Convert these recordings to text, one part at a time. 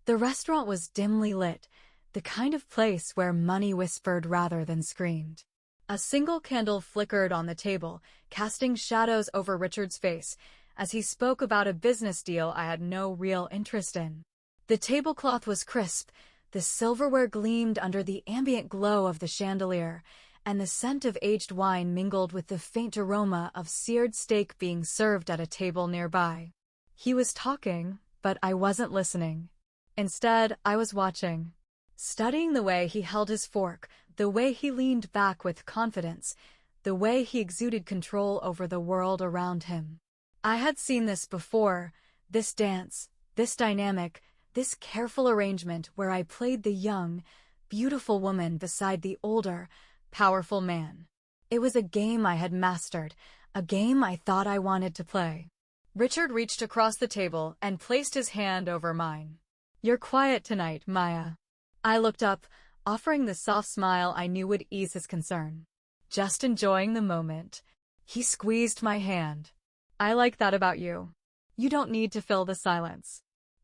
The restaurant was dimly lit, the kind of place where money whispered rather than screamed. A single candle flickered on the table, casting shadows over Richard's face, as he spoke about a business deal I had no real interest in. The tablecloth was crisp, the silverware gleamed under the ambient glow of the chandelier, and the scent of aged wine mingled with the faint aroma of seared steak being served at a table nearby. He was talking, but I wasn't listening. Instead, I was watching. Studying the way he held his fork, the way he leaned back with confidence, the way he exuded control over the world around him. I had seen this before, this dance, this dynamic, this careful arrangement where I played the young, beautiful woman beside the older, powerful man. It was a game I had mastered, a game I thought I wanted to play. Richard reached across the table and placed his hand over mine. "You're quiet tonight, Maya." I looked up, offering the soft smile I knew would ease his concern. "Just enjoying the moment." He squeezed my hand. "I like that about you. You don't need to fill the silence."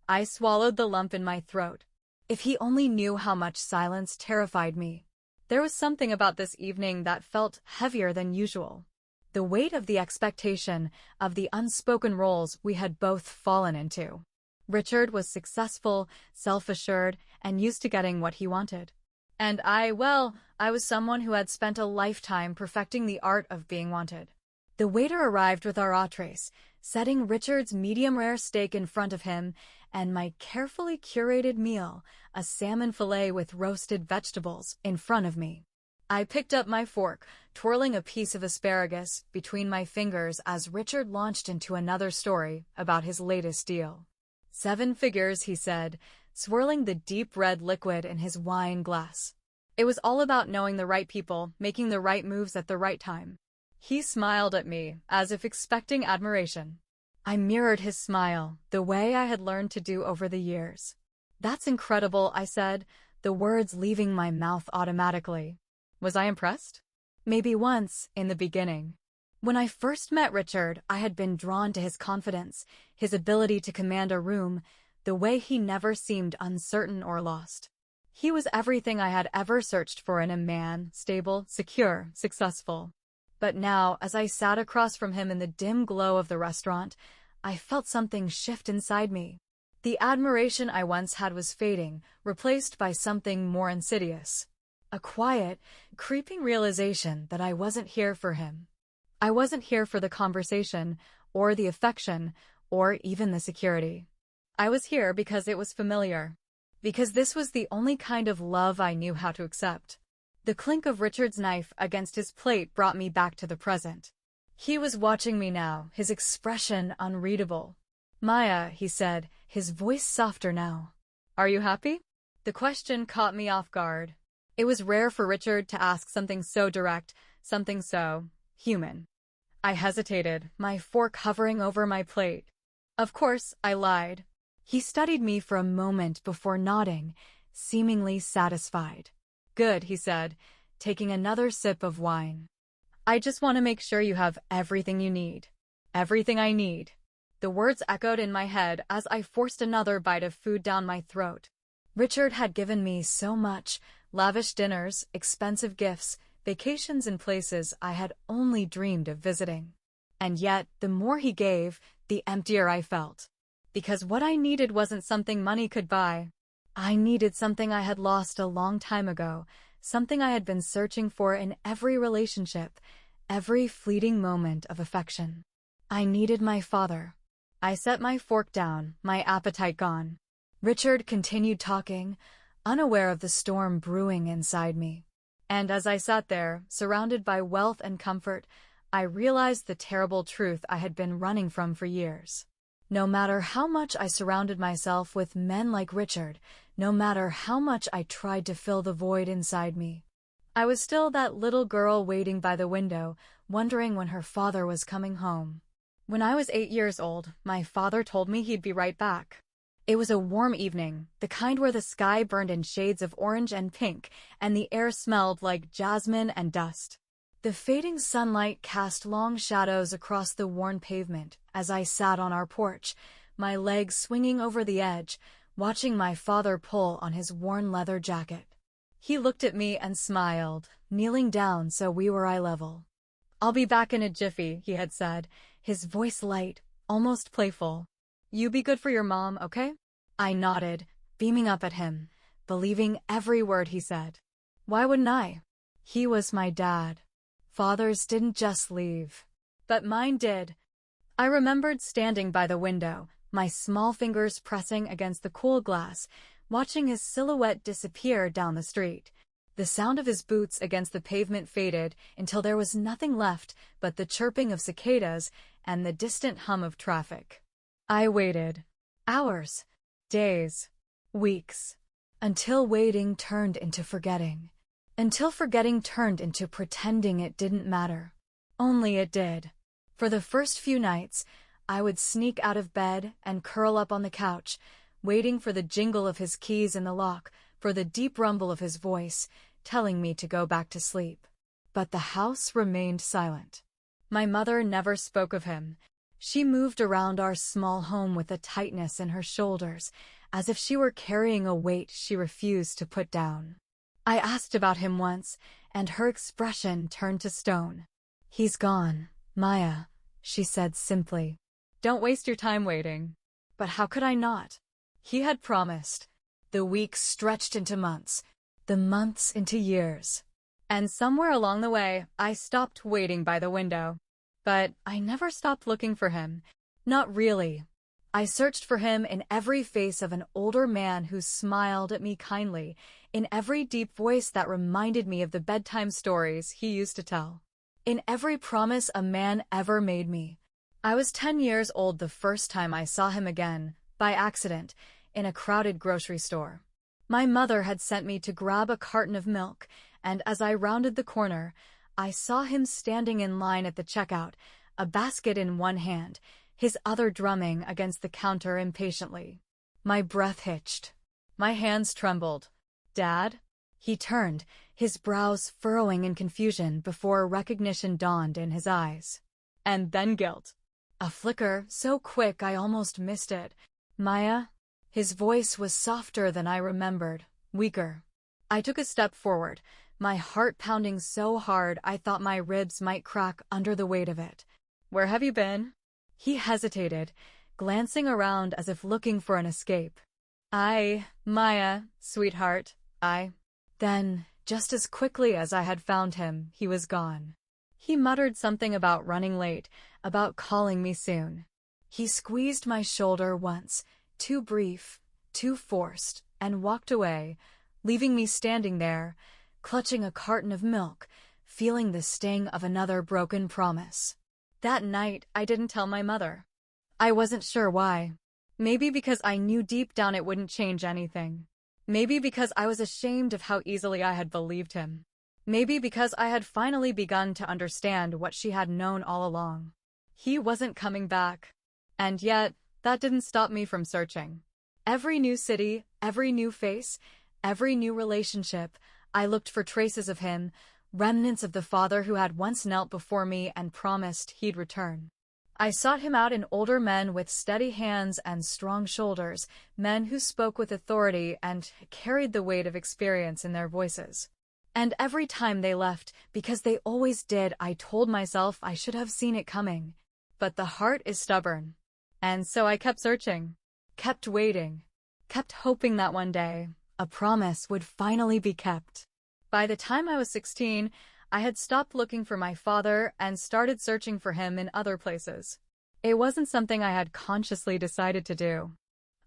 I swallowed the lump in my throat. If he only knew how much silence terrified me. There was something about this evening that felt heavier than usual. The weight of the expectation, of the unspoken roles we had both fallen into. Richard was successful, self-assured, and used to getting what he wanted. And I was someone who had spent a lifetime perfecting the art of being wanted. The waiter arrived with our entrees, setting Richard's medium-rare steak in front of him, and my carefully curated meal, a salmon fillet with roasted vegetables, in front of me. I picked up my fork, twirling a piece of asparagus between my fingers as Richard launched into another story about his latest deal. 7 figures, he said, swirling the deep red liquid in his wine glass. It was all about knowing the right people, making the right moves at the right time. He smiled at me, as if expecting admiration. I mirrored his smile, the way I had learned to do over the years. "That's incredible," I said, the words leaving my mouth automatically. Was I impressed? Maybe once, in the beginning. When I first met Richard, I had been drawn to his confidence, his ability to command a room, the way he never seemed uncertain or lost. He was everything I had ever searched for in a man, stable, secure, successful. But now, as I sat across from him in the dim glow of the restaurant, I felt something shift inside me. The admiration I once had was fading, replaced by something more insidious. A quiet, creeping realization that I wasn't here for him. I wasn't here for the conversation, or the affection, or even the security. I was here because it was familiar. Because this was the only kind of love I knew how to accept. The clink of Richard's knife against his plate brought me back to the present. He was watching me now, his expression unreadable. "Maya," he said, his voice softer now. "Are you happy?" The question caught me off guard. It was rare for Richard to ask something so direct, something so human. I hesitated, my fork hovering over my plate. Of course, I lied. He studied me for a moment before nodding, seemingly satisfied. "Good," he said, taking another sip of wine. "I just want to make sure you have everything you need." "Everything I need." The words echoed in my head as I forced another bite of food down my throat. Richard had given me so much, lavish dinners, expensive gifts, vacations in places I had only dreamed of visiting. And yet, the more he gave, the emptier I felt. Because what I needed wasn't something money could buy. I needed something I had lost a long time ago, something I had been searching for in every relationship, every fleeting moment of affection. I needed my father. I set my fork down, my appetite gone. Richard continued talking, unaware of the storm brewing inside me. And as I sat there, surrounded by wealth and comfort, I realized the terrible truth I had been running from for years. No matter how much I surrounded myself with men like Richard, no matter how much I tried to fill the void inside me, I was still that little girl waiting by the window, wondering when her father was coming home. When I was 8 years old, my father told me he'd be right back. It was a warm evening, the kind where the sky burned in shades of orange and pink, and the air smelled like jasmine and dust. The fading sunlight cast long shadows across the worn pavement as I sat on our porch, my legs swinging over the edge, watching my father pull on his worn leather jacket. He looked at me and smiled, kneeling down so we were eye level. "I'll be back in a jiffy," he had said, his voice light, almost playful. "You be good for your mom, okay?" I nodded, beaming up at him, believing every word he said. Why wouldn't I? He was my dad. Fathers didn't just leave. But mine did. I remembered standing by the window, my small fingers pressing against the cool glass, watching his silhouette disappear down the street. The sound of his boots against the pavement faded until there was nothing left but the chirping of cicadas and the distant hum of traffic. I waited. Hours. Days. Weeks. Until waiting turned into forgetting. Until forgetting turned into pretending it didn't matter. Only it did. For the first few nights, I would sneak out of bed and curl up on the couch, waiting for the jingle of his keys in the lock, for the deep rumble of his voice, telling me to go back to sleep. But the house remained silent. My mother never spoke of him. She moved around our small home with a tightness in her shoulders, as if she were carrying a weight she refused to put down. I asked about him once, and her expression turned to stone. "He's gone, Maya," she said simply. "Don't waste your time waiting." But how could I not? He had promised. The weeks stretched into months, the months into years. And somewhere along the way, I stopped waiting by the window. But I never stopped looking for him. Not really. I searched for him in every face of an older man who smiled at me kindly, in every deep voice that reminded me of the bedtime stories he used to tell, in every promise a man ever made me. I was 10 years old the first time I saw him again, by accident, in a crowded grocery store. My mother had sent me to grab a carton of milk, and as I rounded the corner, I saw him standing in line at the checkout, a basket in one hand, his other drumming against the counter impatiently. My breath hitched. My hands trembled. "Dad?" He turned, his brows furrowing in confusion before recognition dawned in his eyes. And then guilt. A flicker, so quick I almost missed it. "Maya?" His voice was softer than I remembered, weaker. I took a step forward, my heart pounding so hard I thought my ribs might crack under the weight of it. "Where have you been?" He hesitated, glancing around as if looking for an escape. Maya, sweetheart, Then, just as quickly as I had found him, he was gone. He muttered something about running late, about calling me soon. He squeezed my shoulder once, too brief, too forced, and walked away, leaving me standing there, clutching a carton of milk, feeling the sting of another broken promise. That night, I didn't tell my mother. I wasn't sure why. Maybe because I knew deep down it wouldn't change anything. Maybe because I was ashamed of how easily I had believed him. Maybe because I had finally begun to understand what she had known all along. He wasn't coming back. And yet, that didn't stop me from searching. Every new city, every new face, every new relationship, I looked for traces of him, remnants of the father who had once knelt before me and promised he'd return. I sought him out in older men with steady hands and strong shoulders, men who spoke with authority and carried the weight of experience in their voices. And every time they left, because they always did, I told myself I should have seen it coming. But the heart is stubborn. And so I kept searching, kept waiting, kept hoping that one day, a promise would finally be kept. By the time I was 16, I had stopped looking for my father and started searching for him in other places. It wasn't something I had consciously decided to do.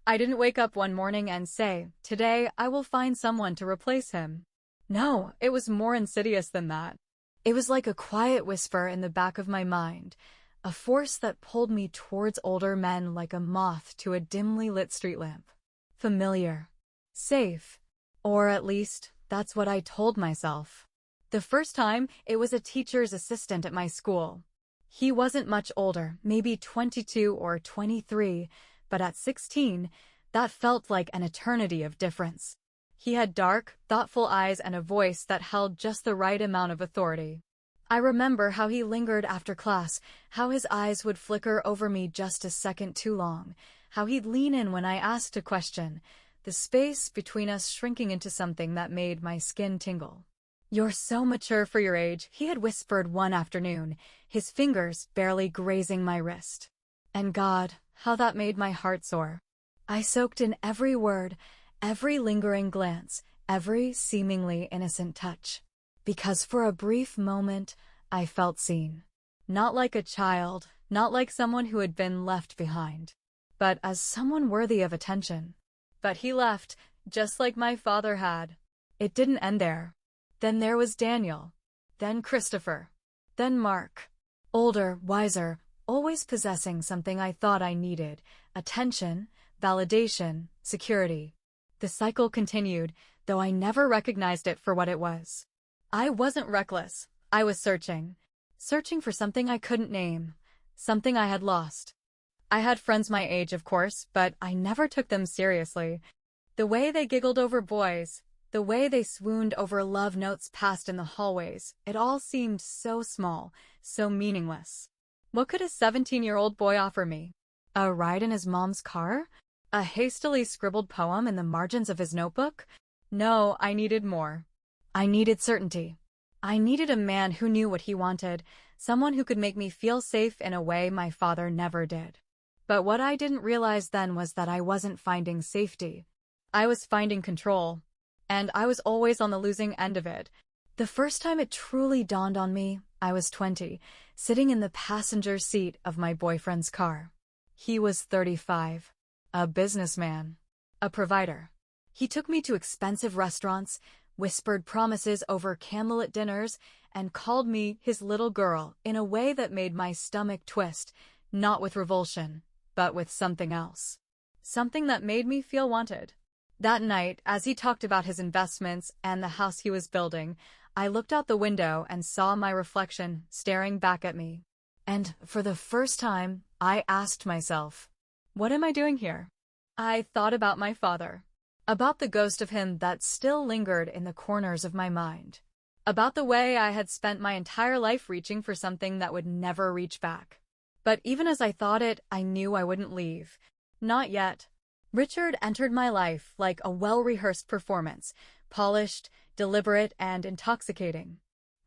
I didn't wake up one morning and say, "Today I will find someone to replace him." No, it was more insidious than that. It was like a quiet whisper in the back of my mind, a force that pulled me towards older men like a moth to a dimly lit street lamp. Familiar. Safe. Or at least, that's what I told myself. The first time, it was a teacher's assistant at my school. He wasn't much older, maybe 22 or 23, but at 16, that felt like an eternity of difference. He had dark, thoughtful eyes and a voice that held just the right amount of authority. I remember how he lingered after class, how his eyes would flicker over me just a second too long, how he'd lean in when I asked a question, the space between us shrinking into something that made my skin tingle. "You're so mature for your age," he had whispered one afternoon, his fingers barely grazing my wrist. And God, how that made my heart soar. I soaked in every word, every lingering glance, every seemingly innocent touch. Because for a brief moment, I felt seen. Not like a child, not like someone who had been left behind, but as someone worthy of attention. But he left, just like my father had. It didn't end there. Then there was Daniel. Then Christopher. Then Mark. Older, wiser, always possessing something I thought I needed: attention, validation, security. The cycle continued, though I never recognized it for what it was. I wasn't reckless. I was searching. Searching for something I couldn't name. Something I had lost. I had friends my age, of course, but I never took them seriously. The way they giggled over boys, the way they swooned over love notes passed in the hallways, it all seemed so small, so meaningless. What could a 17-year-old boy offer me? A ride in his mom's car? A hastily scribbled poem in the margins of his notebook? No, I needed more. I needed certainty. I needed a man who knew what he wanted, someone who could make me feel safe in a way my father never did. But what I didn't realize then was that I wasn't finding safety. I was finding control. And I was always on the losing end of it. The first time it truly dawned on me, I was 20, sitting in the passenger seat of my boyfriend's car. He was 35, a businessman, a provider. He took me to expensive restaurants, whispered promises over candlelit dinners, and called me his little girl in a way that made my stomach twist, not with revulsion, but with something else. Something that made me feel wanted. That night, as he talked about his investments and the house he was building, I looked out the window and saw my reflection staring back at me. And for the first time, I asked myself, what am I doing here? I thought about my father. About the ghost of him that still lingered in the corners of my mind. About the way I had spent my entire life reaching for something that would never reach back. But even as I thought it, I knew I wouldn't leave. Not yet. Richard entered my life like a well-rehearsed performance, polished, deliberate, and intoxicating.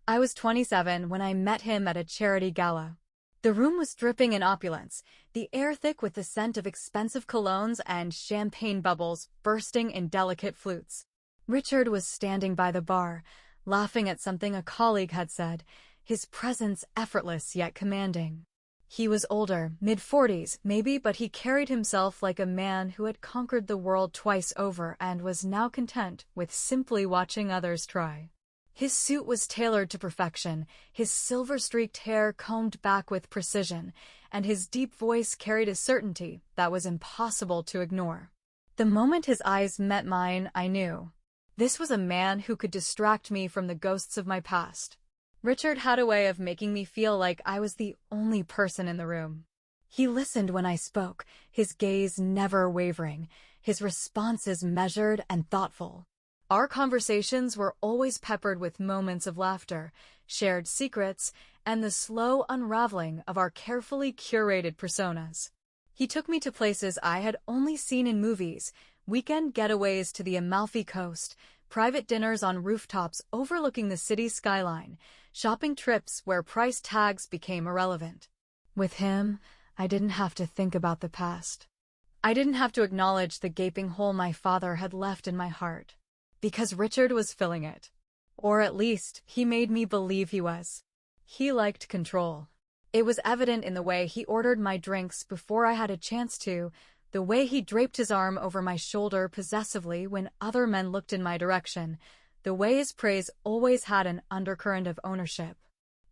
I was 27 when I met him at a charity gala. The room was dripping in opulence, the air thick with the scent of expensive colognes and champagne bubbles bursting in delicate flutes. Richard was standing by the bar, laughing at something a colleague had said, his presence effortless yet commanding. He was older, mid-40s, maybe, but he carried himself like a man who had conquered the world twice over and was now content with simply watching others try. His suit was tailored to perfection, his silver-streaked hair combed back with precision, and his deep voice carried a certainty that was impossible to ignore. The moment his eyes met mine, I knew. This was a man who could distract me from the ghosts of my past. Richard had a way of making me feel like I was the only person in the room. He listened when I spoke, his gaze never wavering, his responses measured and thoughtful. Our conversations were always peppered with moments of laughter, shared secrets, and the slow unraveling of our carefully curated personas. He took me to places I had only seen in movies, weekend getaways to the Amalfi Coast, private dinners on rooftops overlooking the city skyline, shopping trips where price tags became irrelevant. With him, I didn't have to think about the past. I didn't have to acknowledge the gaping hole my father had left in my heart. Because Richard was filling it. Or at least, he made me believe he was. He liked control. It was evident in the way he ordered my drinks before I had a chance to, the way he draped his arm over my shoulder possessively when other men looked in my direction, the way his praise always had an undercurrent of ownership.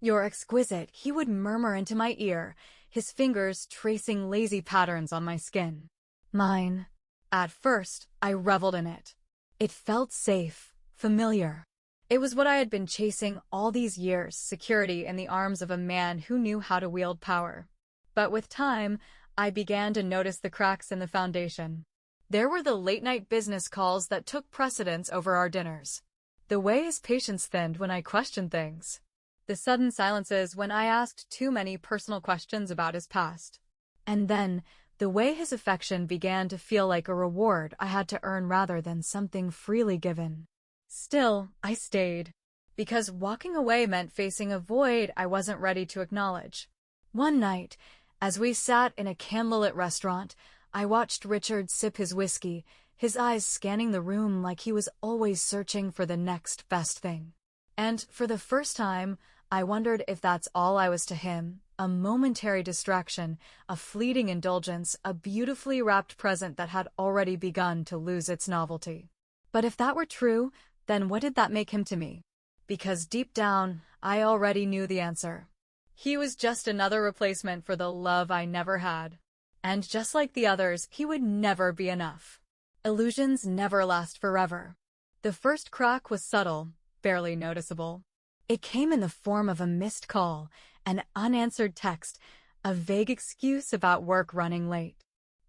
"You're exquisite," he would murmur into my ear, his fingers tracing lazy patterns on my skin. Mine. At first, I reveled in it. It felt safe, familiar. It was what I had been chasing all these years, security in the arms of a man who knew how to wield power. But with time, I began to notice the cracks in the foundation. There were the late-night business calls that took precedence over our dinners. The way his patience thinned when I questioned things. The sudden silences when I asked too many personal questions about his past. And then, The way his affection began to feel like a reward I had to earn rather than something freely given. Still, I stayed, because walking away meant facing a void I wasn't ready to acknowledge. One night, as we sat in a candlelit restaurant, I watched Richard sip his whiskey, his eyes scanning the room like he was always searching for the next best thing. And for the first time, I wondered if that's all I was to him, a momentary distraction, a fleeting indulgence, a beautifully wrapped present that had already begun to lose its novelty. But if that were true, then what did that make him to me? Because deep down, I already knew the answer. He was just another replacement for the love I never had. And just like the others, he would never be enough. Illusions never last forever. The first crack was subtle, barely noticeable. It came in the form of a missed call, an unanswered text, a vague excuse about work running late.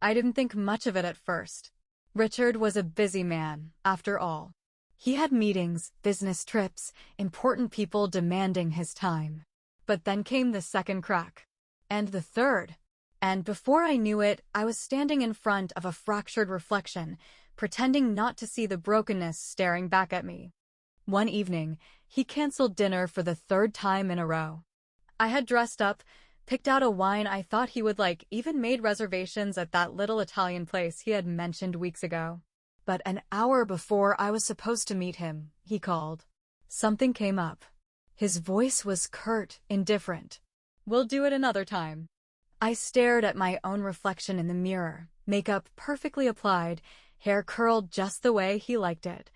I didn't think much of it at first. Richard was a busy man, after all. He had meetings, business trips, important people demanding his time. But then came the second crack. And the third. And before I knew it, I was standing in front of a fractured reflection, pretending not to see the brokenness staring back at me. One evening, he canceled dinner for the third time in a row. I had dressed up, picked out a wine I thought he would like, even made reservations at that little Italian place he had mentioned weeks ago. But an hour before I was supposed to meet him, he called. Something came up. His voice was curt, indifferent. "We'll do it another time." I stared at my own reflection in the mirror, makeup perfectly applied, hair curled just the way he liked it.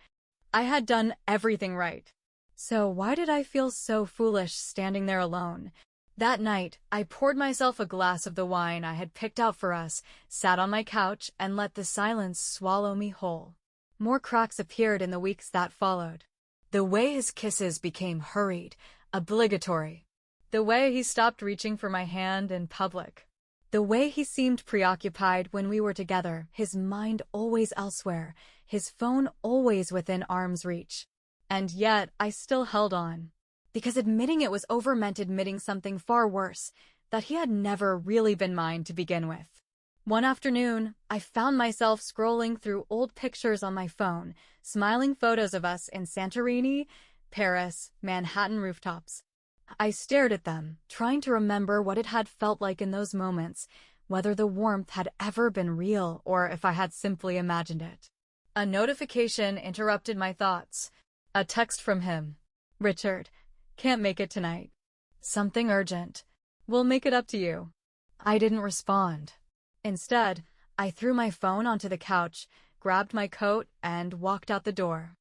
I had done everything right. So why did I feel so foolish standing there alone? That night, I poured myself a glass of the wine I had picked out for us, sat on my couch, and let the silence swallow me whole. More cracks appeared in the weeks that followed. The way his kisses became hurried, obligatory. The way he stopped reaching for my hand in public. The way he seemed preoccupied when we were together, his mind always elsewhere, his phone always within arm's reach. And yet, I still held on. Because admitting it was over meant admitting something far worse, that he had never really been mine to begin with. One afternoon, I found myself scrolling through old pictures on my phone, smiling photos of us in Santorini, Paris, Manhattan rooftops. I stared at them, trying to remember what it had felt like in those moments, whether the warmth had ever been real or if I had simply imagined it. A notification interrupted my thoughts. A text from him. "Richard, can't make it tonight. Something urgent. We'll make it up to you." I didn't respond. Instead, I threw my phone onto the couch, grabbed my coat, and walked out the door.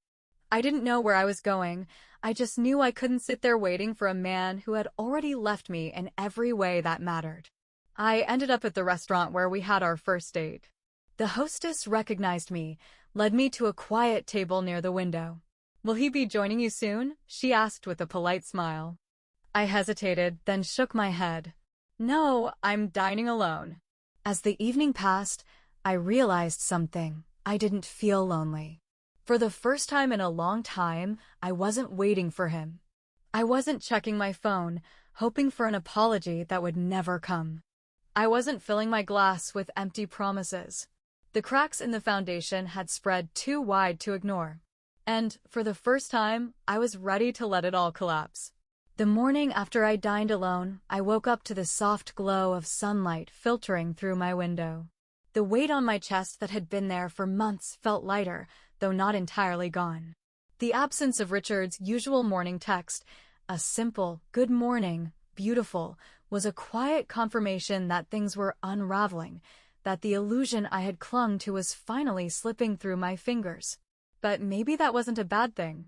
I didn't know where I was going. I just knew I couldn't sit there waiting for a man who had already left me in every way that mattered. I ended up at the restaurant where we had our first date. The hostess recognized me, led me to a quiet table near the window. "Will he be joining you soon?" she asked with a polite smile. I hesitated, then shook my head. "No, I'm dining alone." As the evening passed, I realized something. I didn't feel lonely. For the first time in a long time, I wasn't waiting for him. I wasn't checking my phone, hoping for an apology that would never come. I wasn't filling my glass with empty promises. The cracks in the foundation had spread too wide to ignore. And, for the first time, I was ready to let it all collapse. The morning after I dined alone, I woke up to the soft glow of sunlight filtering through my window. The weight on my chest that had been there for months felt lighter, though not entirely gone. The absence of Richard's usual morning text, a simple, "Good morning, beautiful," was a quiet confirmation that things were unraveling, that the illusion I had clung to was finally slipping through my fingers. But maybe that wasn't a bad thing.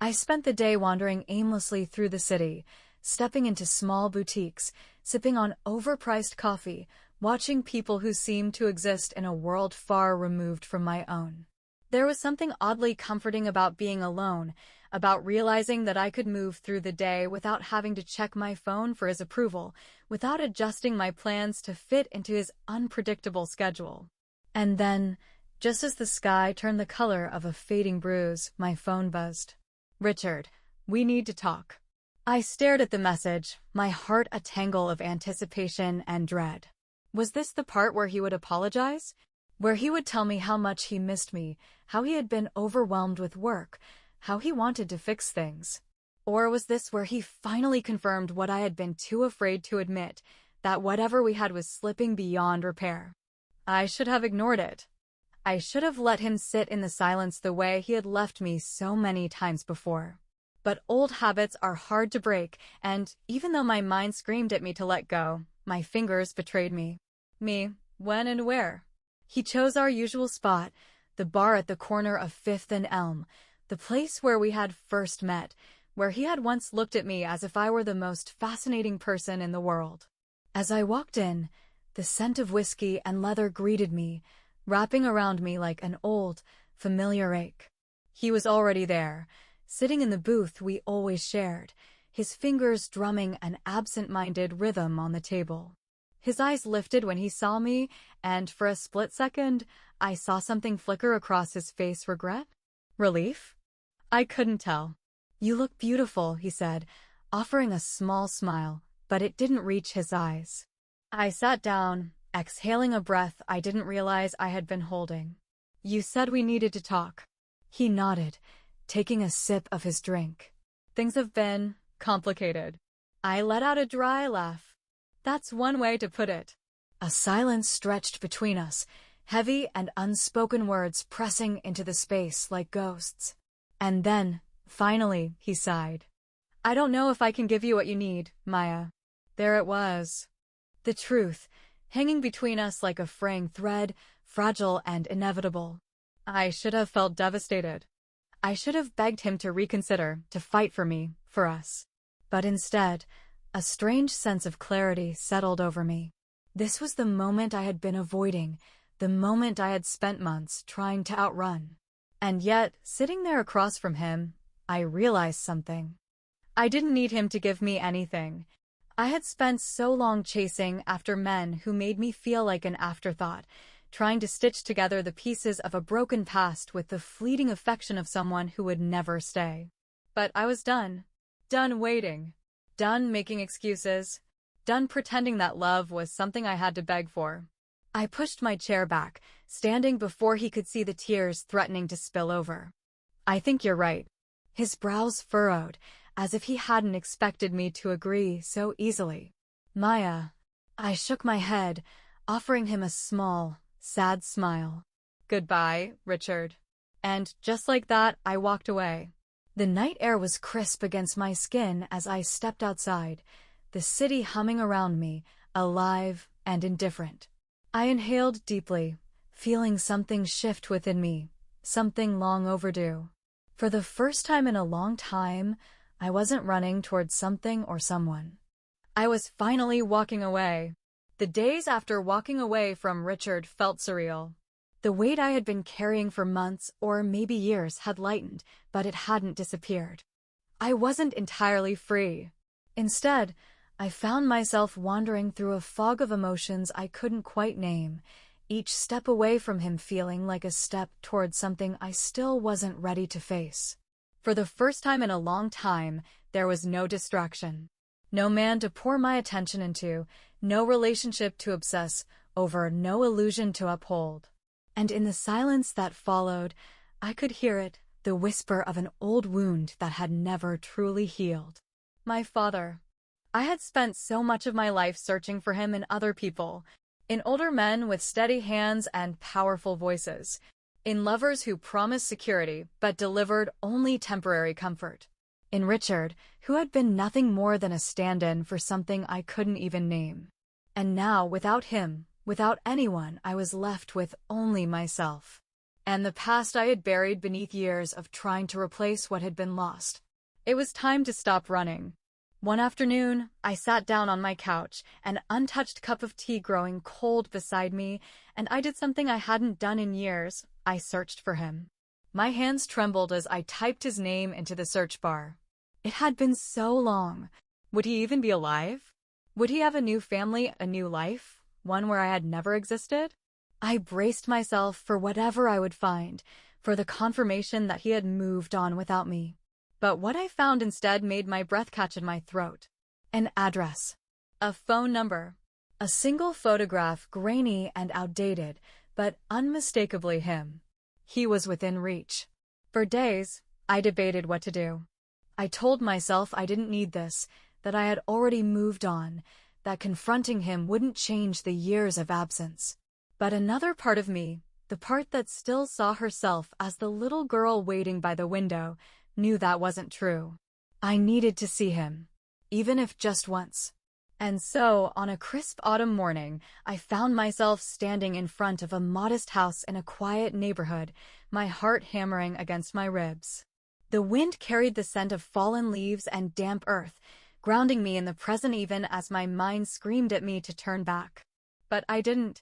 I spent the day wandering aimlessly through the city, stepping into small boutiques, sipping on overpriced coffee, watching people who seemed to exist in a world far removed from my own. There was something oddly comforting about being alone, about realizing that I could move through the day without having to check my phone for his approval, without adjusting my plans to fit into his unpredictable schedule. And then, just as the sky turned the color of a fading bruise, my phone buzzed. "Richard, we need to talk." I stared at the message, my heart a tangle of anticipation and dread. Was this the part where he would apologize? Where he would tell me how much he missed me, how he had been overwhelmed with work, how he wanted to fix things? Or was this where he finally confirmed what I had been too afraid to admit, that whatever we had was slipping beyond repair? I should have ignored it. I should have let him sit in the silence the way he had left me so many times before. But old habits are hard to break, and even though my mind screamed at me to let go, my fingers betrayed me. Me, when and where? He chose our usual spot, the bar at the corner of 5th and Elm, the place where we had first met, where he had once looked at me as if I were the most fascinating person in the world. As I walked in, the scent of whiskey and leather greeted me, wrapping around me like an old, familiar ache. He was already there, sitting in the booth we always shared, his fingers drumming an absent-minded rhythm on the table. His eyes lifted when he saw me, and for a split second, I saw something flicker across his face. Regret? Relief? I couldn't tell. "You look beautiful," he said, offering a small smile, but it didn't reach his eyes. I sat down, exhaling a breath I didn't realize I had been holding. "You said we needed to talk." He nodded, taking a sip of his drink. "Things have been complicated." I let out a dry laugh. That's one way to put it. A silence stretched between us, heavy and unspoken words pressing into the space like ghosts. And then, finally, he sighed. "I don't know if I can give you what you need, Maya." There it was. The truth, hanging between us like a fraying thread, fragile and inevitable. I should have felt devastated. I should have begged him to reconsider, to fight for me, for us. But instead, a strange sense of clarity settled over me. This was the moment I had been avoiding, the moment I had spent months trying to outrun. And yet, sitting there across from him, I realized something. I didn't need him to give me anything. I had spent so long chasing after men who made me feel like an afterthought, trying to stitch together the pieces of a broken past with the fleeting affection of someone who would never stay. But I was done. Done waiting. Done making excuses. Done pretending that love was something I had to beg for. I pushed my chair back, standing before he could see the tears threatening to spill over. "I think you're right." His brows furrowed, as if he hadn't expected me to agree so easily. "Maya." I shook my head, offering him a small, sad smile. "Goodbye, Richard." And just like that, I walked away. The night air was crisp against my skin as I stepped outside, the city humming around me, alive and indifferent. I inhaled deeply, feeling something shift within me, something long overdue. For the first time in a long time, I wasn't running towards something or someone. I was finally walking away. The days after walking away from Richard felt surreal. The weight I had been carrying for months or maybe years had lightened, but it hadn't disappeared. I wasn't entirely free. Instead, I found myself wandering through a fog of emotions I couldn't quite name, each step away from him feeling like a step towards something I still wasn't ready to face. For the first time in a long time, there was no distraction. No man to pour my attention into, no relationship to obsess over, no illusion to uphold. And in the silence that followed, I could hear it, the whisper of an old wound that had never truly healed. My father. I had spent so much of my life searching for him in other people, in older men with steady hands and powerful voices, in lovers who promised security but delivered only temporary comfort, in Richard, who had been nothing more than a stand-in for something I couldn't even name. And now, without him, without anyone, I was left with only myself. And the past I had buried beneath years of trying to replace what had been lost. It was time to stop running. One afternoon, I sat down on my couch, an untouched cup of tea growing cold beside me, and I did something I hadn't done in years. I searched for him. My hands trembled as I typed his name into the search bar. It had been so long. Would he even be alive? Would he have a new family, a new life, one where I had never existed? I braced myself for whatever I would find, for the confirmation that he had moved on without me. But what I found instead made my breath catch in my throat. An address. A phone number. A single photograph, grainy and outdated, but unmistakably him. He was within reach. For days, I debated what to do. I told myself I didn't need this, that I had already moved on, that confronting him wouldn't change the years of absence. But another part of me, the part that still saw herself as the little girl waiting by the window, knew that wasn't true. I needed to see him, even if just once. And so, on a crisp autumn morning, I found myself standing in front of a modest house in a quiet neighborhood, my heart hammering against my ribs. The wind carried the scent of fallen leaves and damp earth, grounding me in the present even as my mind screamed at me to turn back. But I didn't.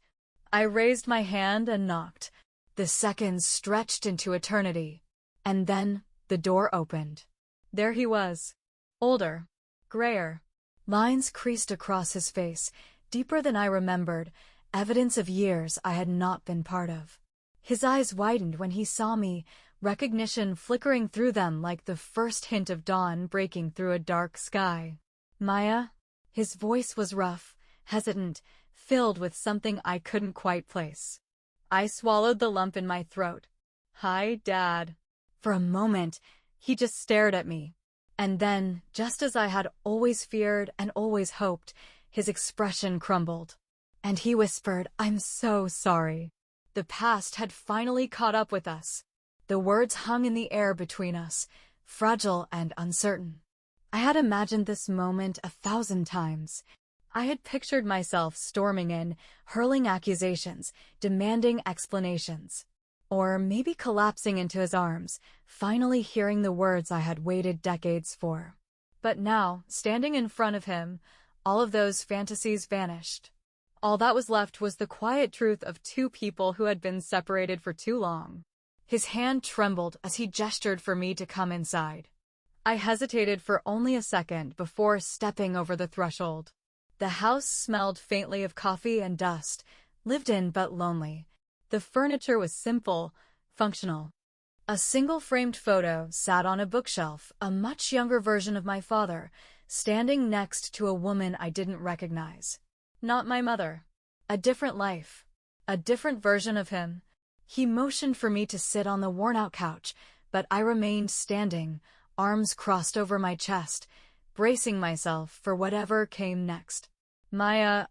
I raised my hand and knocked. The seconds stretched into eternity. And then, the door opened. There he was. Older. Grayer. Lines creased across his face, deeper than I remembered, evidence of years I had not been part of. His eyes widened when he saw me, recognition flickering through them like the first hint of dawn breaking through a dark sky. "Maya?" His voice was rough, hesitant, filled with something I couldn't quite place. I swallowed the lump in my throat. "Hi, Dad." For a moment, he just stared at me. And then, just as I had always feared and always hoped, his expression crumbled. And he whispered, "I'm so sorry." The past had finally caught up with us. The words hung in the air between us, fragile and uncertain. I had imagined this moment 1,000 times. I had pictured myself storming in, hurling accusations, demanding explanations. Or maybe collapsing into his arms, finally hearing the words I had waited decades for. But now, standing in front of him, all of those fantasies vanished. All that was left was the quiet truth of two people who had been separated for too long. His hand trembled as he gestured for me to come inside. I hesitated for only a second before stepping over the threshold. The house smelled faintly of coffee and dust, lived in but lonely. The furniture was simple, functional. A single framed photo sat on a bookshelf, a much younger version of my father, standing next to a woman I didn't recognize. Not my mother. A different life. A different version of him. He motioned for me to sit on the worn-out couch, but I remained standing, arms crossed over my chest, bracing myself for whatever came next. "Maya,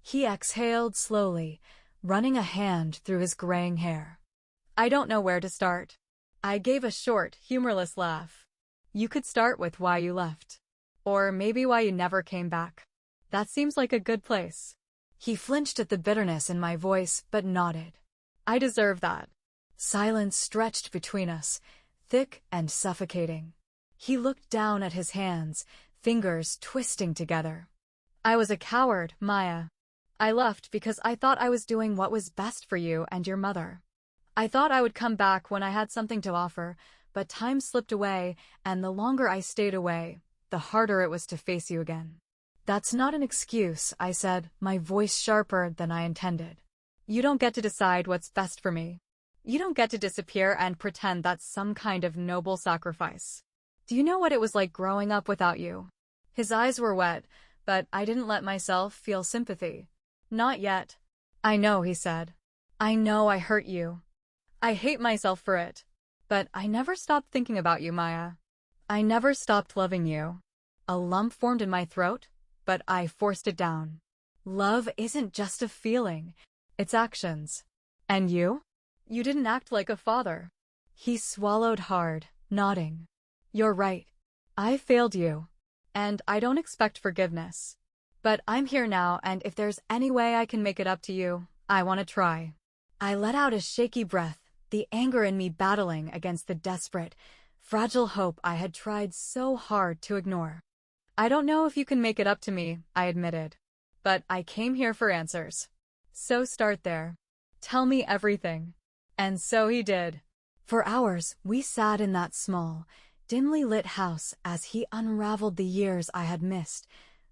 He exhaled slowly, running a hand through his graying hair. "I don't know where to start." I gave a short, humorless laugh. "You could start with why you left. Or maybe why you never came back. That seems like a good place." He flinched at the bitterness in my voice, but nodded. "I deserve that." Silence stretched between us, thick and suffocating. He looked down at his hands, fingers twisting together. "I was a coward, Maya. I left because I thought I was doing what was best for you and your mother. I thought I would come back when I had something to offer, but time slipped away, and the longer I stayed away, the harder it was to face you again." "That's not an excuse," I said, my voice sharper than I intended. "You don't get to decide what's best for me. You don't get to disappear and pretend that's some kind of noble sacrifice. Do you know what it was like growing up without you?" His eyes were wet, but I didn't let myself feel sympathy. "Not yet." "I know," he said. "I know I hurt you. I hate myself for it. But I never stopped thinking about you, Maya. I never stopped loving you." A lump formed in my throat, but I forced it down. Love isn't just a feeling, it's actions. "And you? You didn't act like a father." He swallowed hard, nodding. "You're right. I failed you. And I don't expect forgiveness. But I'm here now, and if there's any way I can make it up to you, I want to try." I let out a shaky breath, the anger in me battling against the desperate, fragile hope I had tried so hard to ignore. "I don't know if you can make it up to me," I admitted. "But I came here for answers. So start there. Tell me everything." And so he did. For hours, we sat in that small, dimly lit house as he unraveled the years I had missed,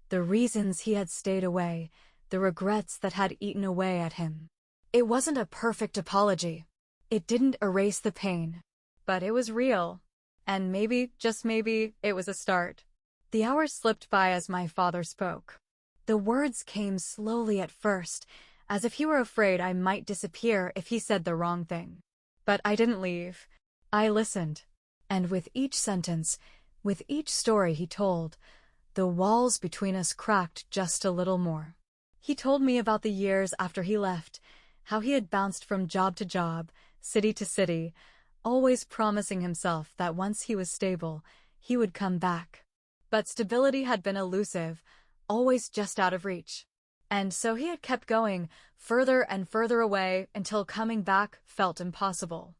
the reasons he had stayed away, the regrets that had eaten away at him. It wasn't a perfect apology. It didn't erase the pain. But it was real. And maybe, just maybe, it was a start. The hours slipped by as my father spoke. The words came slowly at first, as if he were afraid I might disappear if he said the wrong thing. But I didn't leave. I listened. And with each sentence, with each story he told, the walls between us cracked just a little more. He told me about the years after he left, how he had bounced from job to job, city to city, always promising himself that once he was stable, he would come back. But stability had been elusive, always just out of reach. And so he had kept going, further and further away, until coming back felt impossible.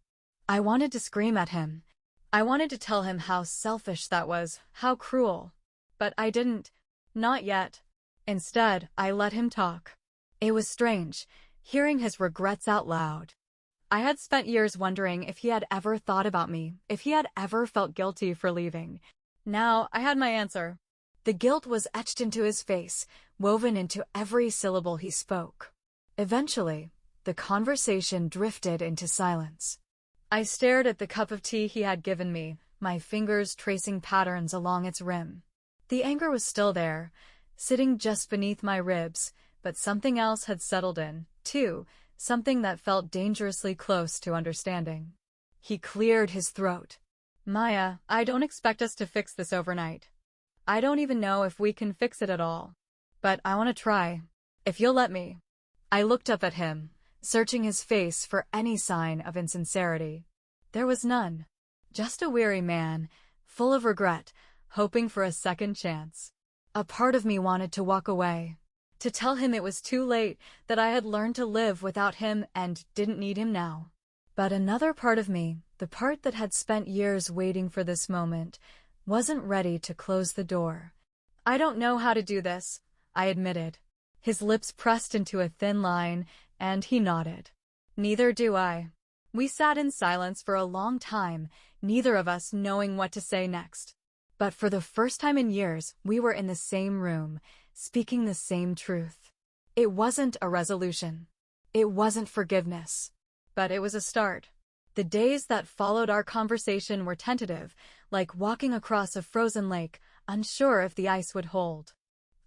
I wanted to scream at him. I wanted to tell him how selfish that was, how cruel. But I didn't. Not yet. Instead, I let him talk. It was strange, hearing his regrets out loud. I had spent years wondering if he had ever thought about me, if he had ever felt guilty for leaving. Now, I had my answer. The guilt was etched into his face, woven into every syllable he spoke. Eventually, the conversation drifted into silence. I stared at the cup of tea he had given me, my fingers tracing patterns along its rim. The anger was still there, sitting just beneath my ribs, but something else had settled in, too, something that felt dangerously close to understanding. He cleared his throat. Maya, I don't expect us to fix this overnight. I don't even know if we can fix it at all. But I want to try, if you'll let me. I looked up at him, searching his face for any sign of insincerity. There was none. Just a weary man, full of regret, hoping for a second chance. A part of me wanted to walk away, to tell him it was too late, that I had learned to live without him and didn't need him now. But another part of me, the part that had spent years waiting for this moment, wasn't ready to close the door. I don't know how to do this, I admitted. His lips pressed into a thin line, and he nodded. Neither do I. We sat in silence for a long time, neither of us knowing what to say next. But for the first time in years, we were in the same room, speaking the same truth. It wasn't a resolution. It wasn't forgiveness. But it was a start. The days that followed our conversation were tentative, like walking across a frozen lake, unsure if the ice would hold.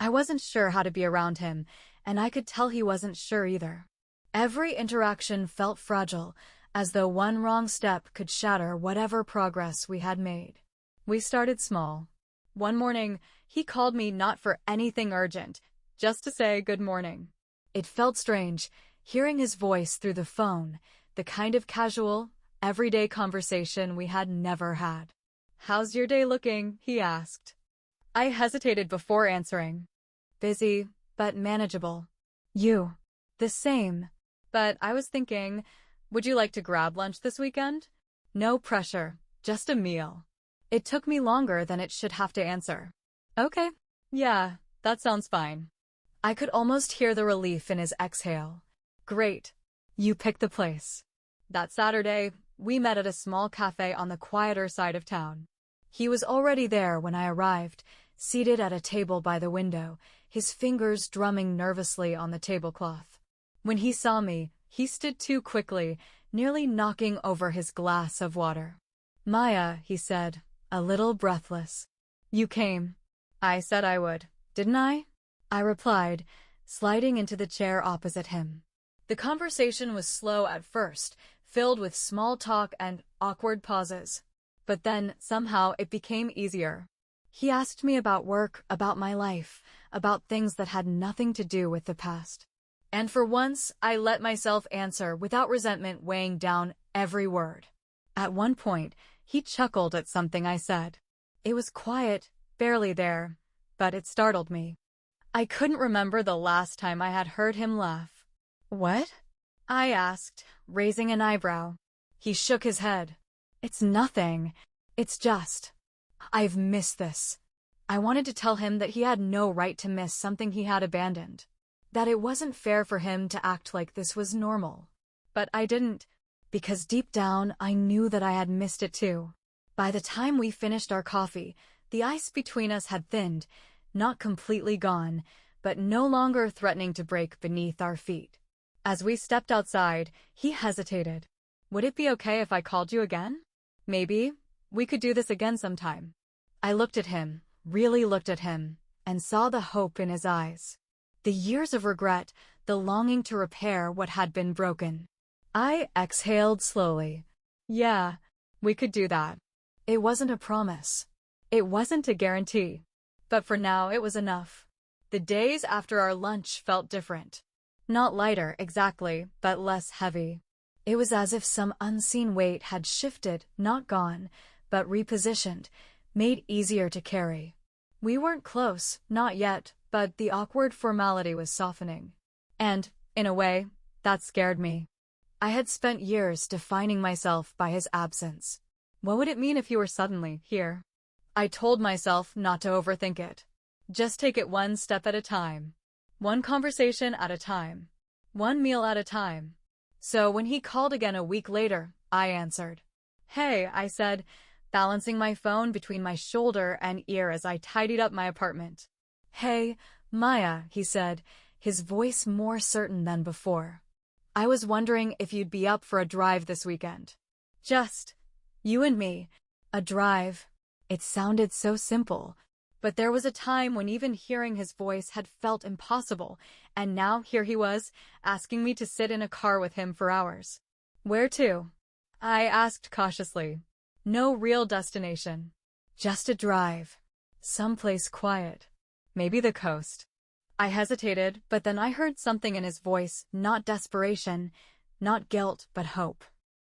I wasn't sure how to be around him, and I could tell he wasn't sure either. Every interaction felt fragile, as though one wrong step could shatter whatever progress we had made. We started small. One morning, he called me not for anything urgent, just to say good morning. It felt strange, hearing his voice through the phone, the kind of casual, everyday conversation we had never had. "How's your day looking?" he asked. I hesitated before answering. "Busy, but manageable." "You?" "The same. But I was thinking, would you like to grab lunch this weekend?" No pressure, just a meal. It took me longer than it should have to answer. "Okay. Yeah, that sounds fine." I could almost hear the relief in his exhale. "Great. You picked the place." That Saturday, we met at a small cafe on the quieter side of town. He was already there when I arrived, seated at a table by the window, his fingers drumming nervously on the tablecloth. When he saw me, he stood too quickly, nearly knocking over his glass of water. "Maya," he said, a little breathless. "You came." "I said I would, didn't I?" I replied, sliding into the chair opposite him. The conversation was slow at first, filled with small talk and awkward pauses. But then, somehow, it became easier. He asked me about work, about my life, about things that had nothing to do with the past. And for once, I let myself answer without resentment weighing down every word. At one point, he chuckled at something I said. It was quiet, barely there, but it startled me. I couldn't remember the last time I had heard him laugh. "What?" I asked, raising an eyebrow. He shook his head. "It's nothing. It's just, I've missed this." I wanted to tell him that he had no right to miss something he had abandoned, that it wasn't fair for him to act like this was normal. But I didn't, because deep down I knew that I had missed it too. By the time we finished our coffee, the ice between us had thinned, not completely gone, but no longer threatening to break beneath our feet. As we stepped outside, he hesitated. "Would it be okay if I called you again? Maybe we could do this again sometime." I looked at him, really looked at him, and saw the hope in his eyes. The years of regret, the longing to repair what had been broken. I exhaled slowly. Yeah, we could do that. It wasn't a promise. It wasn't a guarantee. But for now, it was enough. The days after our lunch felt different. Not lighter, exactly, but less heavy. It was as if some unseen weight had shifted, not gone, but repositioned, made easier to carry. We weren't close, not yet, but the awkward formality was softening. And, in a way, that scared me. I had spent years defining myself by his absence. What would it mean if he were suddenly here? I told myself not to overthink it. Just take it one step at a time. One conversation at a time. One meal at a time. So when he called again a week later, I answered. Hey, I said, balancing my phone between my shoulder and ear as I tidied up my apartment. Hey, Maya, he said, his voice more certain than before. I was wondering if you'd be up for a drive this weekend. Just you and me. A drive. It sounded so simple. But there was a time when even hearing his voice had felt impossible, and now here he was, asking me to sit in a car with him for hours. Where to? I asked cautiously. No real destination. Just a drive. Someplace quiet. Maybe the coast. I hesitated, but then I heard something in his voice, not desperation, not guilt, but hope.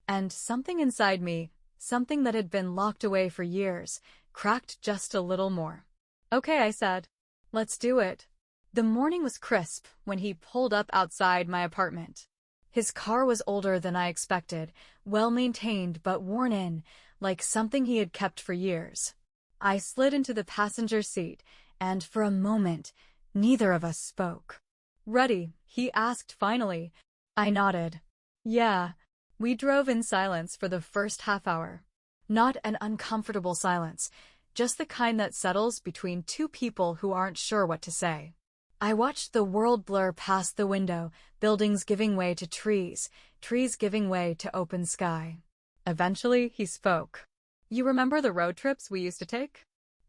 And something inside me, something that had been locked away for years, cracked just a little more. Okay, I said. Let's do it. The morning was crisp when he pulled up outside my apartment. His car was older than I expected, well-maintained but worn in, like something he had kept for years. I slid into the passenger seat, and for a moment, neither of us spoke. Ready? He asked finally. I nodded. Yeah. We drove in silence for the first half hour. Not an uncomfortable silence, just the kind that settles between two people who aren't sure what to say. I watched the world blur past the window, buildings giving way to trees, trees giving way to open sky. Eventually, he spoke. You remember the road trips we used to take?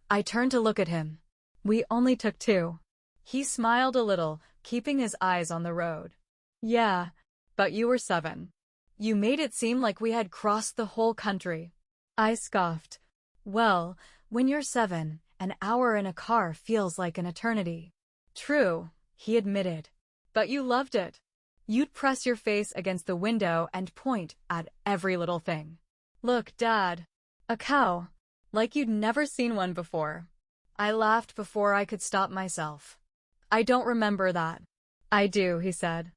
I turned to look at him. We only took 2. He smiled a little, keeping his eyes on the road. Yeah, but you were 7. You made it seem like we had crossed the whole country. I scoffed. Well, when you're 7, an hour in a car feels like an eternity. True, he admitted. But you loved it. You'd press your face against the window and point at every little thing. Look, Dad. A cow. Like you'd never seen one before. I laughed before I could stop myself. I don't remember that. I do, he said.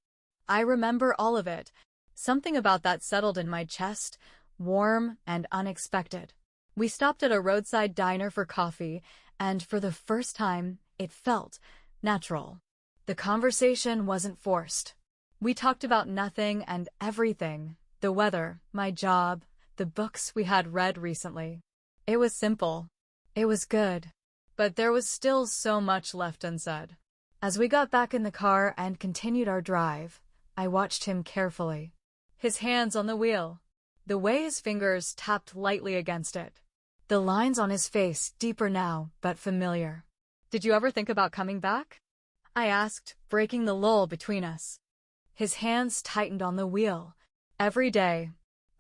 I remember all of it. Something about that settled in my chest, warm and unexpected. We stopped at a roadside diner for coffee, and for the first time, it felt natural. The conversation wasn't forced. We talked about nothing and everything, the weather, my job, the books we had read recently. It was simple. It was good. But there was still so much left unsaid. As we got back in the car and continued our drive, I watched him carefully. His hands on the wheel. The way his fingers tapped lightly against it. The lines on his face deeper now, but familiar. Did you ever think about coming back? I asked, breaking the lull between us. His hands tightened on the wheel. Every day.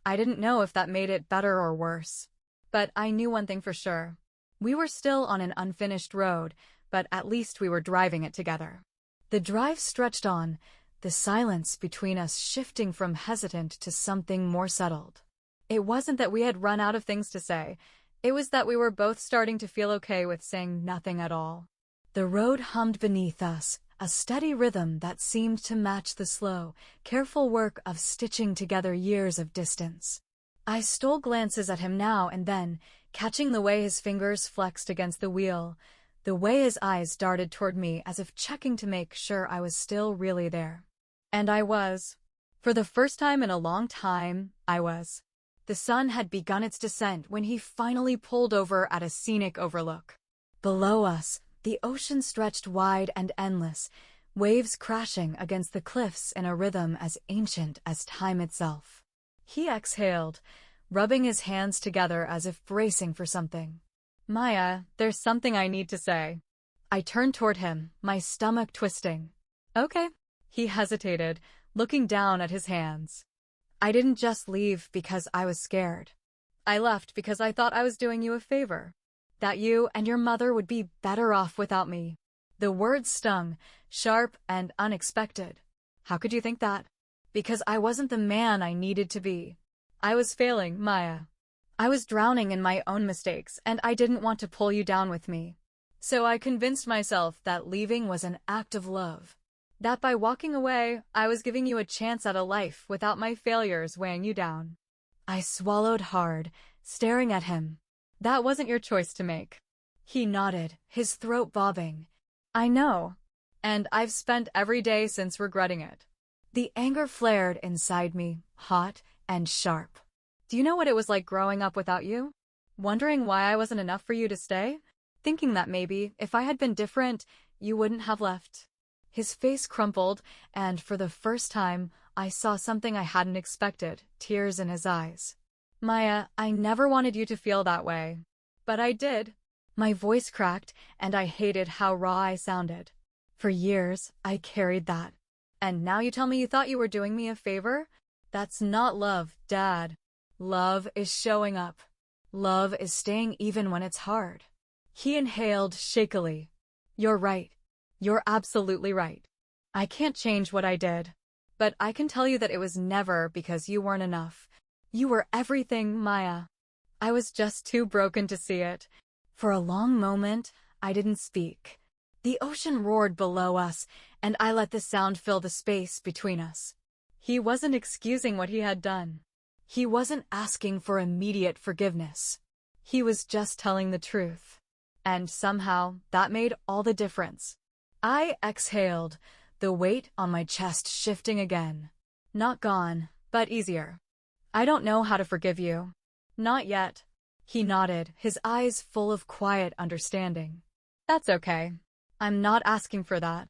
I didn't know if that made it better or worse. But I knew one thing for sure. We were still on an unfinished road, but at least we were driving it together. The drive stretched on, the silence between us shifting from hesitant to something more settled. It wasn't that we had run out of things to say. It was that we were both starting to feel okay with saying nothing at all. The road hummed beneath us, a steady rhythm that seemed to match the slow, careful work of stitching together years of distance. I stole glances at him now and then, catching the way his fingers flexed against the wheel, the way his eyes darted toward me as if checking to make sure I was still really there. And I was. For the first time in a long time, I was. The sun had begun its descent when he finally pulled over at a scenic overlook. Below us, the ocean stretched wide and endless, waves crashing against the cliffs in a rhythm as ancient as time itself. He exhaled, rubbing his hands together as if bracing for something. Maya, there's something I need to say. I turned toward him, my stomach twisting. Okay. He hesitated, looking down at his hands. I didn't just leave because I was scared. I left because I thought I was doing you a favor. That you and your mother would be better off without me. The words stung, sharp and unexpected. How could you think that? Because I wasn't the man I needed to be. I was failing, Maya. I was drowning in my own mistakes, and I didn't want to pull you down with me. So I convinced myself that leaving was an act of love. That by walking away, I was giving you a chance at a life without my failures weighing you down. I swallowed hard, staring at him. That wasn't your choice to make. He nodded, his throat bobbing. I know. And I've spent every day since regretting it. The anger flared inside me, hot and sharp. Do you know what it was like growing up without you? Wondering why I wasn't enough for you to stay? Thinking that maybe, if I had been different, you wouldn't have left. His face crumpled, and for the first time, I saw something I hadn't expected, tears in his eyes. Maya, I never wanted you to feel that way. But I did. My voice cracked, and I hated how raw I sounded. For years, I carried that. And now you tell me you thought you were doing me a favor? That's not love, Dad. Love is showing up. Love is staying even when it's hard. He inhaled shakily. You're right. You're absolutely right. I can't change what I did. But I can tell you that it was never because you weren't enough. You were everything, Maya. I was just too broken to see it. For a long moment, I didn't speak. The ocean roared below us, and I let the sound fill the space between us. He wasn't excusing what he had done. He wasn't asking for immediate forgiveness. He was just telling the truth. And somehow, that made all the difference. I exhaled, the weight on my chest shifting again. Not gone, but easier. I don't know how to forgive you. Not yet. He nodded, his eyes full of quiet understanding. That's okay. I'm not asking for that.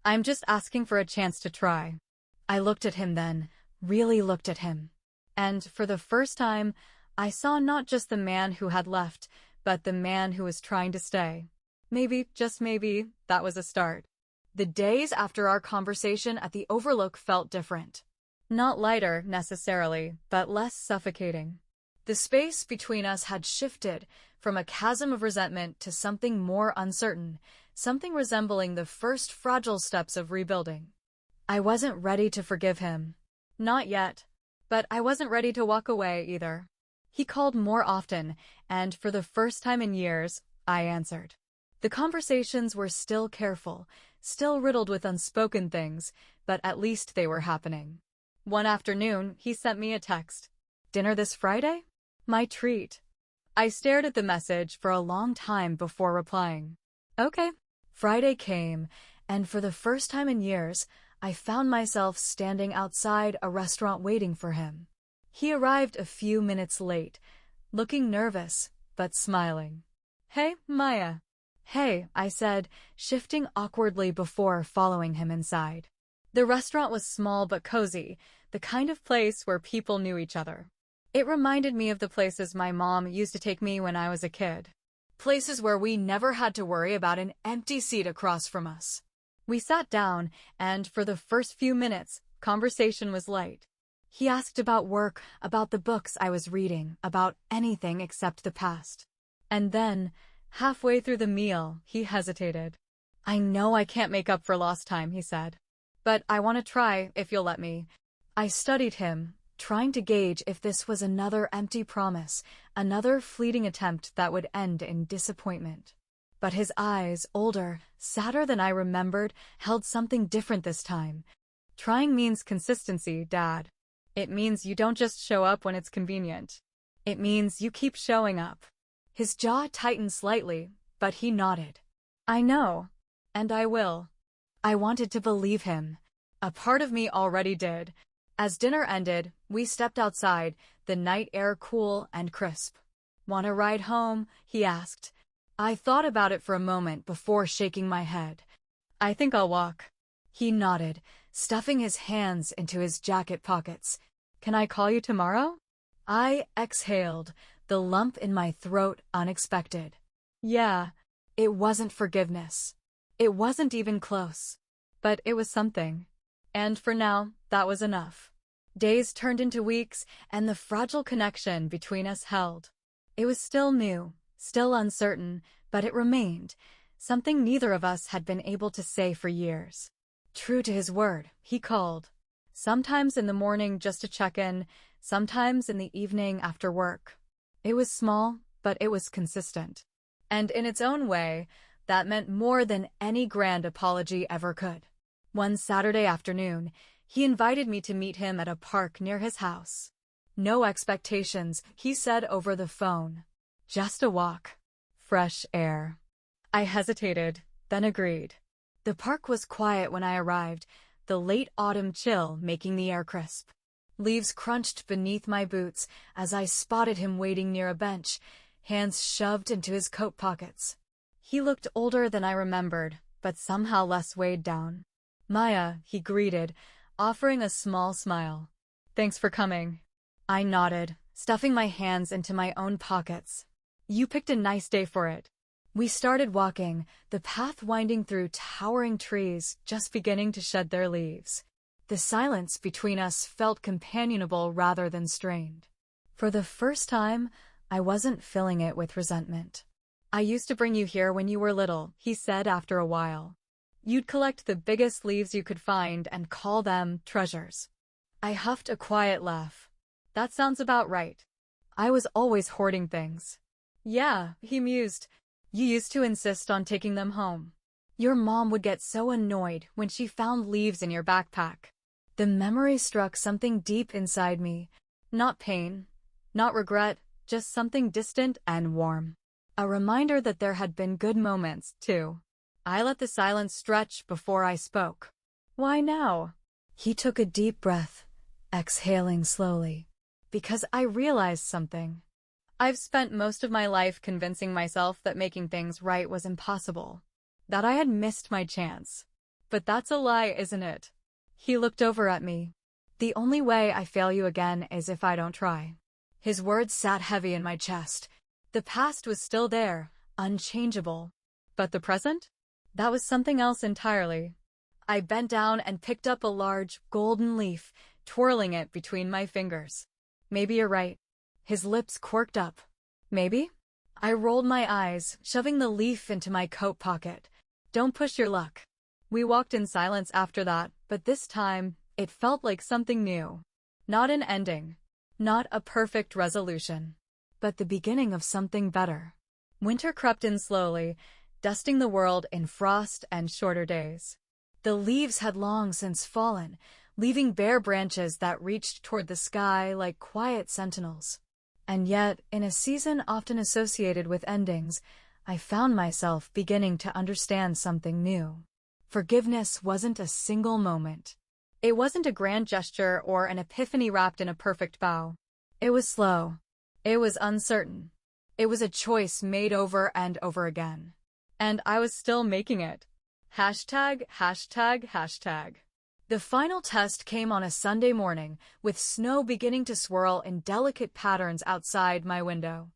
I'm just asking for a chance to try. I looked at him then, really looked at him. And for the first time, I saw not just the man who had left, but the man who was trying to stay. Maybe, just maybe, that was a start. The days after our conversation at the Overlook felt different. Not lighter, necessarily, but less suffocating. The space between us had shifted from a chasm of resentment to something more uncertain, something resembling the first fragile steps of rebuilding. I wasn't ready to forgive him. Not yet. But I wasn't ready to walk away either. He called more often, and for the first time in years, I answered. The conversations were still careful, still riddled with unspoken things, but at least they were happening. One afternoon, he sent me a text. Dinner this Friday? My treat. I stared at the message for a long time before replying. Okay. Friday came, and for the first time in years, I found myself standing outside a restaurant waiting for him. He arrived a few minutes late, looking nervous, but smiling. Hey, Maya. Hey, I said, shifting awkwardly before following him inside. The restaurant was small but cozy, the kind of place where people knew each other. It reminded me of the places my mom used to take me when I was a kid. Places where we never had to worry about an empty seat across from us. We sat down, and for the first few minutes, conversation was light. He asked about work, about the books I was reading, about anything except the past. And then, halfway through the meal, he hesitated. I know I can't make up for lost time, he said. But I want to try, if you'll let me. I studied him, trying to gauge if this was another empty promise, another fleeting attempt that would end in disappointment. But his eyes, older, sadder than I remembered, held something different this time. Trying means consistency, Dad. It means you don't just show up when it's convenient. It means you keep showing up. His jaw tightened slightly, but he nodded. I know. And I will. I wanted to believe him. A part of me already did. As dinner ended, we stepped outside, the night air cool and crisp. Want a ride home? He asked. I thought about it for a moment before shaking my head. I think I'll walk. He nodded, stuffing his hands into his jacket pockets. Can I call you tomorrow? I exhaled, the lump in my throat unexpected. Yeah, it wasn't forgiveness. It wasn't even close. but it was something. And for now, that was enough. Days turned into weeks, and the fragile connection between us held. It was still new, still uncertain, but it remained, something neither of us had been able to say for years. True to his word, he called. Sometimes in the morning just to check in, sometimes in the evening after work. It was small, but it was consistent. And in its own way, that meant more than any grand apology ever could. One Saturday afternoon, he invited me to meet him at a park near his house. No expectations, he said over the phone. Just a walk. Fresh air. I hesitated, then agreed. The park was quiet when I arrived, the late autumn chill making the air crisp. Leaves crunched beneath my boots as I spotted him waiting near a bench, hands shoved into his coat pockets. He looked older than I remembered, but somehow less weighed down. Maya, he greeted, offering a small smile. Thanks for coming. I nodded, stuffing my hands into my own pockets. You picked a nice day for it. We started walking, the path winding through towering trees just beginning to shed their leaves. The silence between us felt companionable rather than strained. For the first time, I wasn't filling it with resentment. I used to bring you here when you were little, he said after a while. You'd collect the biggest leaves you could find and call them treasures. I huffed a quiet laugh. That sounds about right. I was always hoarding things. Yeah, he mused. You used to insist on taking them home. Your mom would get so annoyed when she found leaves in your backpack. The memory struck something deep inside me. Not pain, not regret, just something distant and warm. A reminder that there had been good moments, too. I let the silence stretch before I spoke. Why now? He took a deep breath, exhaling slowly. Because I realized something. I've spent most of my life convincing myself that making things right was impossible. That I had missed my chance. But that's a lie, isn't it? He looked over at me. The only way I fail you again is if I don't try. His words sat heavy in my chest. The past was still there, unchangeable. But the present? That was something else entirely. I bent down and picked up a large, golden leaf, twirling it between my fingers. Maybe you're right. His lips quirked up. Maybe? I rolled my eyes, shoving the leaf into my coat pocket. Don't push your luck. We walked in silence after that, but this time, it felt like something new. Not an ending. Not a perfect resolution. But the beginning of something better. Winter crept in slowly, dusting the world in frost and shorter days. The leaves had long since fallen, leaving bare branches that reached toward the sky like quiet sentinels. And yet, in a season often associated with endings, I found myself beginning to understand something new. Forgiveness wasn't a single moment. It wasn't a grand gesture or an epiphany wrapped in a perfect bow. It was slow. It was uncertain. It was a choice made over and over again. And I was still making it. Hashtag, hashtag, hashtag. The final test came on a Sunday morning, with snow beginning to swirl in delicate patterns outside my window.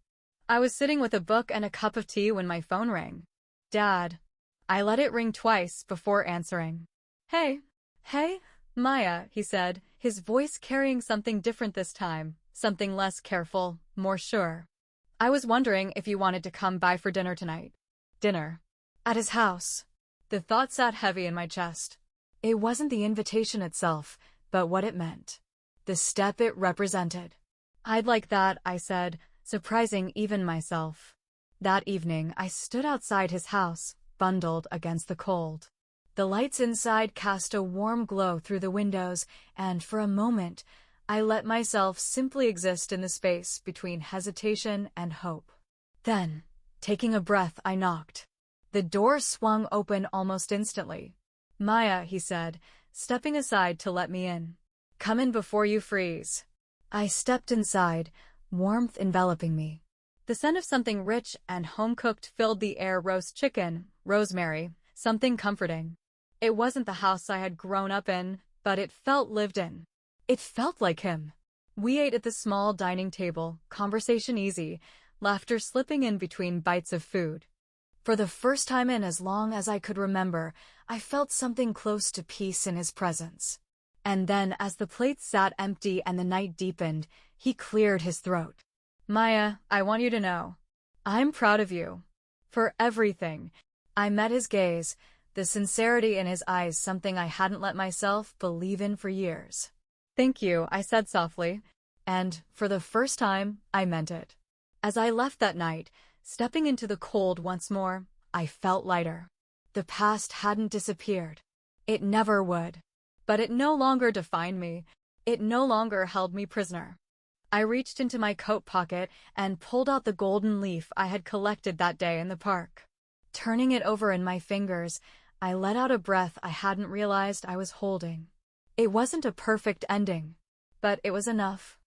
I was sitting with a book and a cup of tea when my phone rang. Dad. I let it ring twice before answering. Hey, Maya, he said, his voice carrying something different this time, something less careful, more sure. I was wondering if you wanted to come by for dinner tonight. Dinner. At his house. The thought sat heavy in my chest. It wasn't the invitation itself, but what it meant. The step it represented. I'd like that, I said, surprising even myself. That evening, I stood outside his house, bundled against the cold. The lights inside cast a warm glow through the windows, and for a moment, I let myself simply exist in the space between hesitation and hope. Then, taking a breath, I knocked. The door swung open almost instantly. Maya, he said, stepping aside to let me in. Come in before you freeze. I stepped inside, warmth enveloping me. The scent of something rich and home-cooked filled the air: roast chicken, rosemary, something comforting. It wasn't the house I had grown up in, but it felt lived in. It felt like him. We ate at the small dining table, conversation easy, laughter slipping in between bites of food. For the first time in as long as I could remember, I felt something close to peace in his presence. And then, as the plates sat empty and the night deepened, he cleared his throat. "Maya, I want you to know. I'm proud of you. For everything." I met his gaze, the sincerity in his eyes something I hadn't let myself believe in for years. "Thank you," I said softly. And, for the first time, I meant it. As I left that night, stepping into the cold once more, I felt lighter. The past hadn't disappeared. It never would. But it no longer defined me. It no longer held me prisoner. I reached into my coat pocket and pulled out the golden leaf I had collected that day in the park. Turning it over in my fingers, I let out a breath I hadn't realized I was holding. It wasn't a perfect ending, but it was enough.